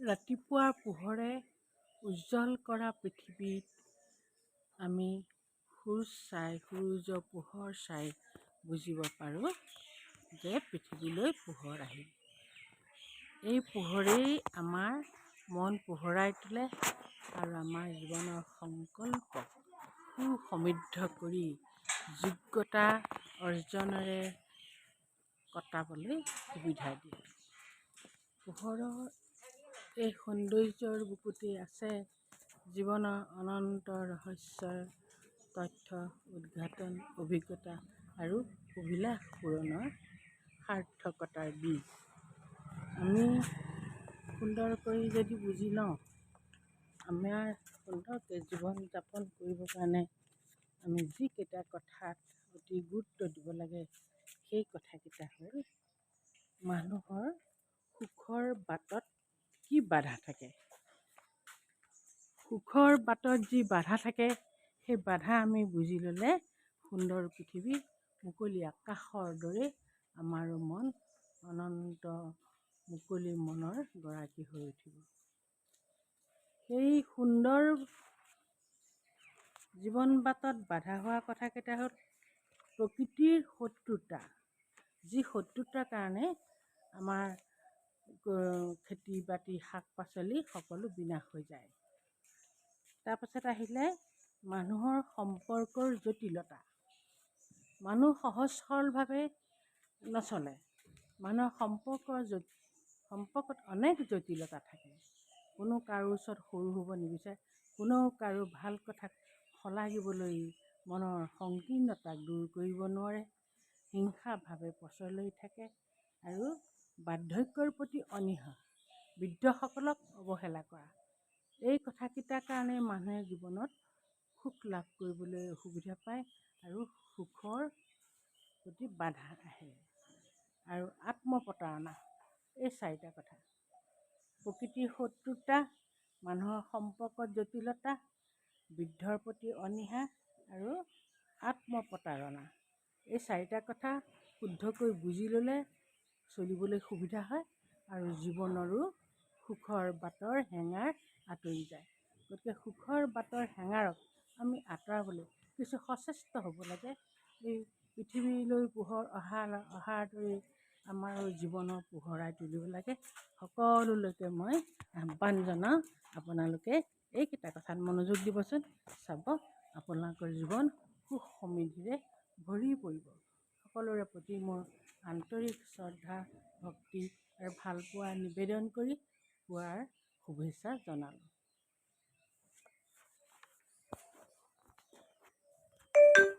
ৰাতিপুৱাৰ পোহৰে উজ্জ্বল কৰা পৃথিৱীত আমি সূৰ্যৰ পোহৰ চাই বুজিব পাৰোঁ যে পৃথিৱীলৈ পোহৰ আহিল। এই পোহৰেই আমাৰ মন পোহৰাই তোলে আৰু আমাৰ জীৱনৰ সংকল্পক সুসমৃদ্ধ কৰি যোগ্যতা অৰ্জনেৰে কটাবলৈ সুবিধা দিয়ে। পোহৰৰ এই সৌন্দৰ্যৰ বুকুতেই আছে জীৱনৰ অনন্ত ৰহস্যৰ তথ্য উদ্ঘাটন, অভিজ্ঞতা আৰু অভিলাষ পূৰণৰ সাৰ্থকতাৰ বীজ। আমি সুন্দৰকৈ যদি বুজি লওঁ, আমাৰ সুন্দৰকৈ জীৱন যাপন কৰিবৰ কাৰণে আমি যিকেইটা কথাত অতি গুৰুত্ব দিব লাগে, সেই কথাকেইটা হ'ল মানুহৰ সুখৰ বাটত কি বাধা থাকে। সুখৰ বাটত যি বাধা থাকে, সেই বাধা আমি বুজি ল'লে সুন্দৰ পৃথিৱী, মুকলি আকাশৰ দৰে আমাৰো মন অনন্ত মুকলি মনৰ গৰাকী হৈ উঠিব। সেই সুন্দৰ জীৱন বাটত বাধা হোৱা কথাকেইটা হ'ল প্ৰকৃতিৰ শত্ৰুতা, যি শত্ৰুতাৰ কাৰণে আমাৰ খেতি বাতি শাক পাচলি সকলো বিনাশ হৈ যায়। তাৰপাছত আহিলে মানুহৰ সম্পৰ্কৰ জটিলতা। মানুহ সহজ সৰলভাৱে নচলে। মানুহৰ সম্পৰ্কত অনেক জটিলতা থাকে। কোনো কাৰো ওচৰত সৰু হ'ব নিবিচাৰে, কোনেও কাৰো ভাল কথাক শলাগিবলৈ মনৰ সংকীৰ্ণতাক দূৰ কৰিব নোৱাৰে। হিংসা ভাৱে প্ৰচলি থাকে আৰু বাৰ্ধক্যৰ প্ৰতি অনীহা, বৃদ্ধসকলক অৱহেলা কৰা। এই কথাকেইটাৰ কাৰণে মানুহে জীৱনত সুখ লাভ কৰিবলৈ অসুবিধা পায় আৰু সুখৰ প্ৰতি বাধা আহে। আৰু আত্মপ্ৰতাৰণা, এই চাৰিটা কথা। প্ৰকৃতিৰ শত্ৰুতা, মানুহৰ সম্পৰ্কত জটিলতা, বৃদ্ধৰ প্ৰতি অনীহা আৰু আত্মপ্ৰতাৰণা। এই চাৰিটা কথা শুদ্ধকৈ বুজি ল'লে চলিবলৈ সুবিধা হয় আৰু জীৱনৰো সুখৰ বাটৰ হেঙাৰ আঁতৰি যায়। গতিকে সুখৰ বাটৰ হেঙাৰক আমি আঁতৰাবলৈ কিছু সচেষ্ট হ'ব লাগে। এই পৃথিৱীলৈ পোহৰ অহাৰ দৰে আমাৰো জীৱনৰ পোহৰাই তুলিব লাগে। সকলোলৈকে মই আহ্বান জনাওঁ, আপোনালোকে এইকেইটা কথাত মনোযোগ দিবচোন। চাব, আপোনালোকৰ জীৱন সুখ সমৃদ্ধিৰে ভৰি পৰিব। সকলোৰে প্ৰতি মোৰ আন্তৰিক শ্ৰদ্ধা, ভক্তি আৰু ভালপোৱা নিবেদন কৰি পুৱাৰ শুভেচ্ছা জনালোঁ।